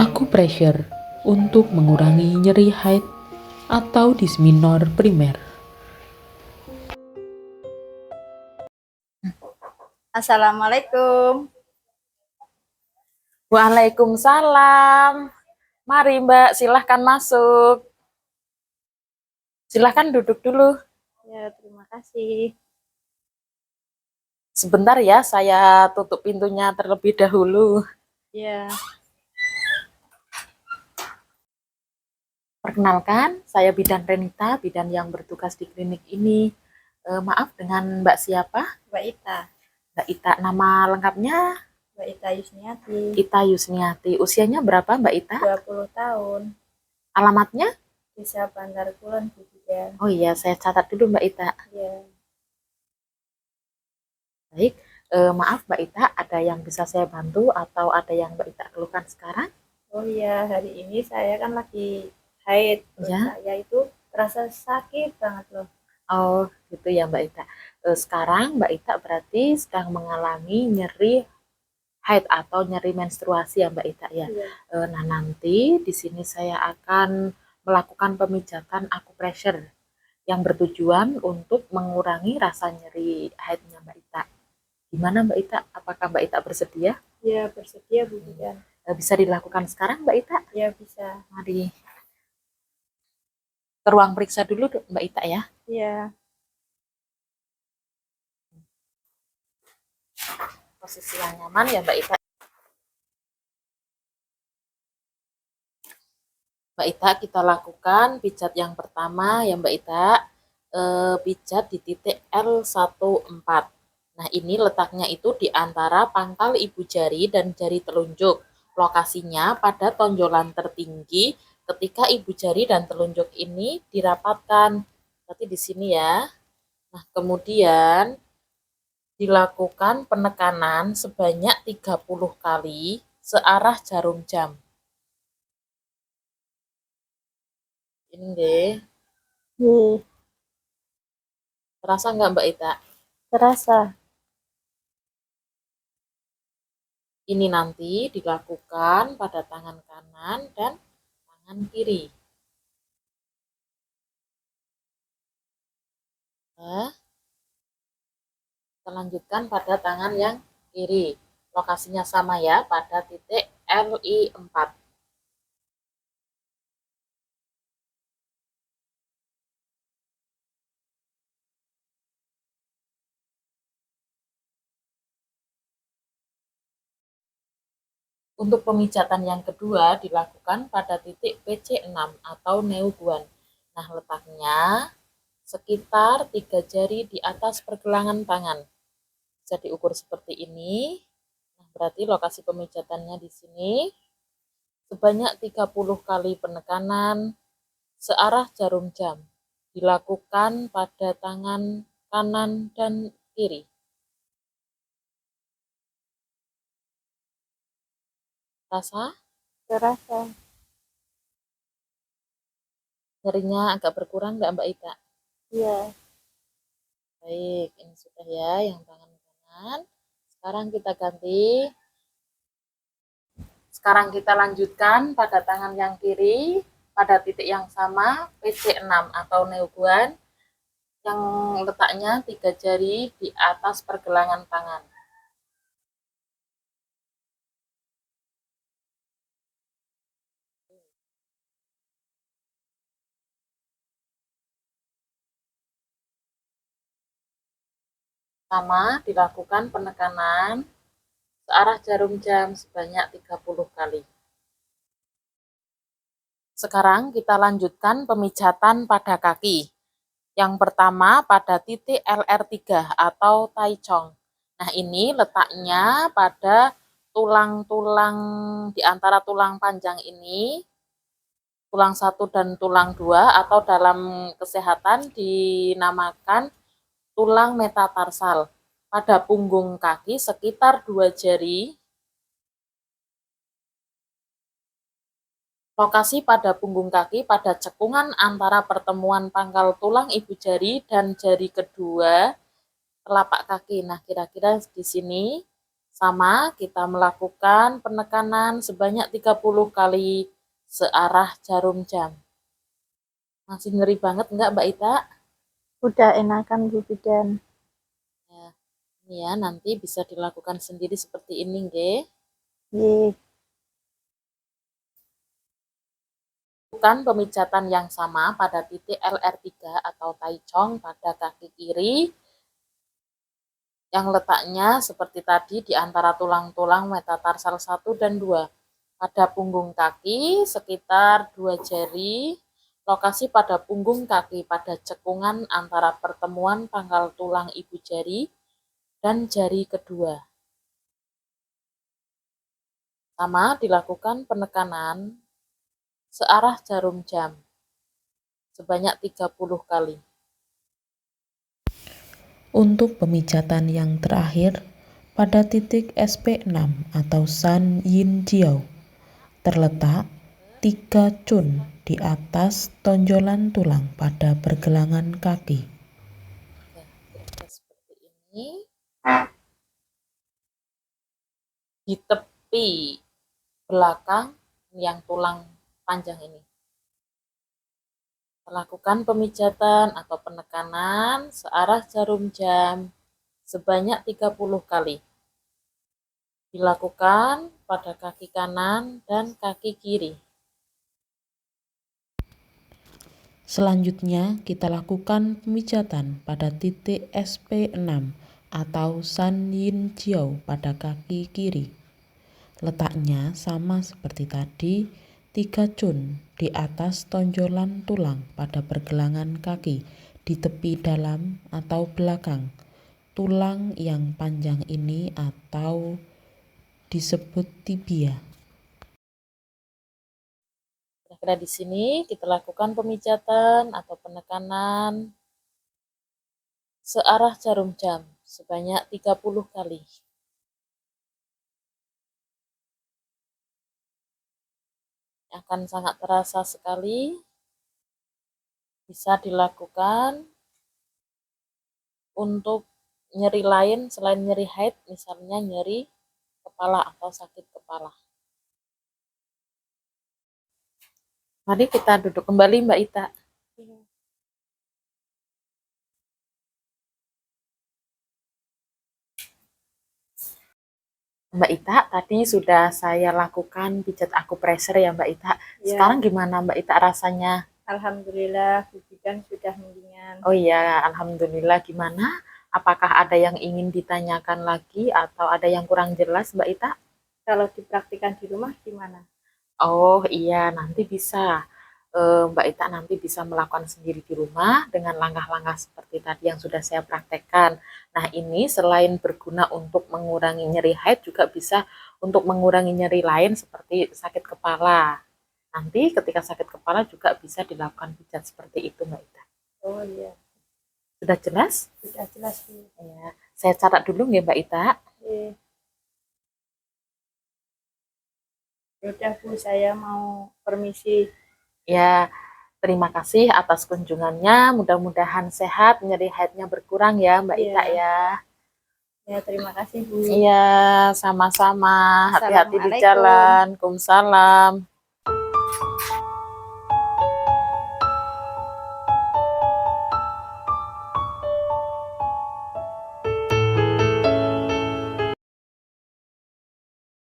Acupressure untuk mengurangi nyeri haid atau dismenor primer. Assalamualaikum. Waalaikumsalam. Mari Mbak, silahkan masuk. Silahkan duduk dulu. Ya, terima kasih. Sebentar ya, saya tutup pintunya terlebih dahulu. Ya. Perkenalkan, saya Bidan Renita, bidan yang bertugas di klinik ini. Maaf, dengan Mbak siapa? Mbak Ita. Mbak Ita, nama lengkapnya? Mbak Ita Yusniati. Ita Yusniati. Usianya berapa Mbak Ita? 20 tahun. Alamatnya? Desa Bantar Kulon, Bidan. Oh iya, saya catat dulu Mbak Ita. Ya. Baik, maaf Mbak Ita, ada yang bisa saya bantu atau ada yang Mbak Ita keluhkan sekarang? Oh iya, hari ini saya kan lagi haid. Ya. Saya itu terasa sakit banget loh. Oh, gitu ya Mbak Ita. Sekarang Mbak Ita berarti sedang mengalami nyeri haid atau nyeri menstruasi ya Mbak Ita ya. Iya. Nah, nanti di sini saya akan melakukan pemijatan acupressure yang bertujuan untuk mengurangi rasa nyeri haidnya Mbak Ita. Gimana Mbak Ita? Apakah Mbak Ita bersedia? Ya, bersedia Bu Bidan. Bisa dilakukan sekarang Mbak Ita? Ya, bisa. Mari ke ruang periksa dulu Mbak Ita ya. Iya. Posisi yang nyaman ya Mbak Ita. Mbak Ita, kita lakukan pijat yang pertama ya Mbak Ita, pijat di titik L14. Nah, ini letaknya itu di antara pangkal ibu jari dan jari telunjuk. Lokasinya pada tonjolan tertinggi ketika ibu jari dan telunjuk ini dirapatkan. Berarti di sini ya. Nah, kemudian dilakukan penekanan sebanyak 30 kali searah jarum jam. Ini deh. Terasa nggak Mbak Ita? Terasa. Ini nanti dilakukan pada tangan kanan dan tangan kiri. Nah, kita lanjutkan pada tangan yang kiri. Lokasinya sama ya, pada titik LI4. Untuk pemijatan yang kedua dilakukan pada titik PC6 atau neuguan. Nah, letaknya sekitar 3 jari di atas pergelangan tangan. Bisa diukur seperti ini. Nah, berarti lokasi pemijatannya di sini. Sebanyak 30 kali penekanan searah jarum jam. Dilakukan pada tangan kanan dan kiri. Rasa? Terasa. Nyerinya agak berkurang nggak Mbak Ita? Iya. Baik, ini sudah ya yang tangan kanan. Sekarang kita ganti. Sekarang kita lanjutkan pada tangan yang kiri, pada titik yang sama, PC6 atau neuguan, yang letaknya 3 jari di atas pergelangan tangan. Sama, dilakukan penekanan searah jarum jam sebanyak 30 kali. Sekarang kita lanjutkan pemijatan pada kaki. Yang pertama pada titik LR3 atau Taichung. Nah, ini letaknya pada tulang-tulang di antara tulang panjang ini, tulang 1 dan tulang 2 atau dalam kesehatan dinamakan tulang metatarsal. Pada punggung kaki sekitar 2 jari. Lokasi pada punggung kaki pada cekungan antara pertemuan pangkal tulang ibu jari dan jari kedua telapak kaki. Nah, kira-kira di sini Sama, kita melakukan penekanan sebanyak 30 kali searah jarum jam. Masih nyeri banget enggak Mbak Ita? Udah enakan Bu Bidan. Ya, ini ya, nanti bisa dilakukan sendiri seperti ini, nggih. Ye. Lakukan pemijatan yang sama pada titik LR3 atau Taichung pada kaki kiri yang letaknya seperti tadi di antara tulang-tulang metatarsal 1 dan 2. Pada punggung kaki sekitar 2 jari, lokasi pada punggung kaki pada cekungan antara pertemuan pangkal tulang ibu jari dan jari kedua. Sama, dilakukan penekanan searah jarum jam sebanyak 30 kali. Untuk pemijatan yang terakhir, pada titik SP6 atau San Yin Jiao, terletak 3 cun di atas tonjolan tulang pada pergelangan kaki. Oke, seperti ini. Di tepi belakang yang tulang panjang ini. Lakukan pemijatan atau penekanan searah jarum jam sebanyak 30 kali. Dilakukan pada kaki kanan dan kaki kiri. Selanjutnya, kita lakukan pemijatan pada titik SP6 atau San Yin Jiao pada kaki kiri. Letaknya sama seperti tadi, 3 cun di atas tonjolan tulang pada pergelangan kaki di tepi dalam atau belakang tulang yang panjang ini atau disebut tibia. Kira-kira di sini kita lakukan pemijatan atau penekanan searah jarum jam sebanyak 30 kali. Akan sangat terasa sekali. Bisa dilakukan untuk nyeri lain selain nyeri head, misalnya nyeri kepala atau sakit kepala. Mari kita duduk kembali Mbak Ita. Mbak Ita, tadi sudah saya lakukan pijat akupressure ya Mbak Ita. Ya. Sekarang gimana Mbak Ita rasanya? Alhamdulillah Bu Bidan sudah mendingan. Oh iya, alhamdulillah. Gimana? Apakah ada yang ingin ditanyakan lagi atau ada yang kurang jelas Mbak Ita? Kalau dipraktikkan di rumah gimana? Oh iya, nanti bisa. Mbak Ita nanti bisa melakukan sendiri di rumah dengan langkah-langkah seperti tadi yang sudah saya praktekkan. Nah, ini selain berguna untuk mengurangi nyeri head, juga bisa untuk mengurangi nyeri lain seperti sakit kepala. Nanti ketika sakit kepala juga bisa dilakukan pijat seperti itu, Mbak Ita. Oh iya. Sudah jelas? Sudah jelas Bu. Ya, saya catat dulu nggih Mbak Ita. Ye. Yaudah Bu, saya mau permisi. Ya, terima kasih atas kunjungannya. Mudah-mudahan sehat, nyeri headnya berkurang ya Mbak Ita ya. Ya, terima kasih Bu. Iya, sama-sama. Hati-hati di Assalamualaikum. jalan. Waalaikumsalam.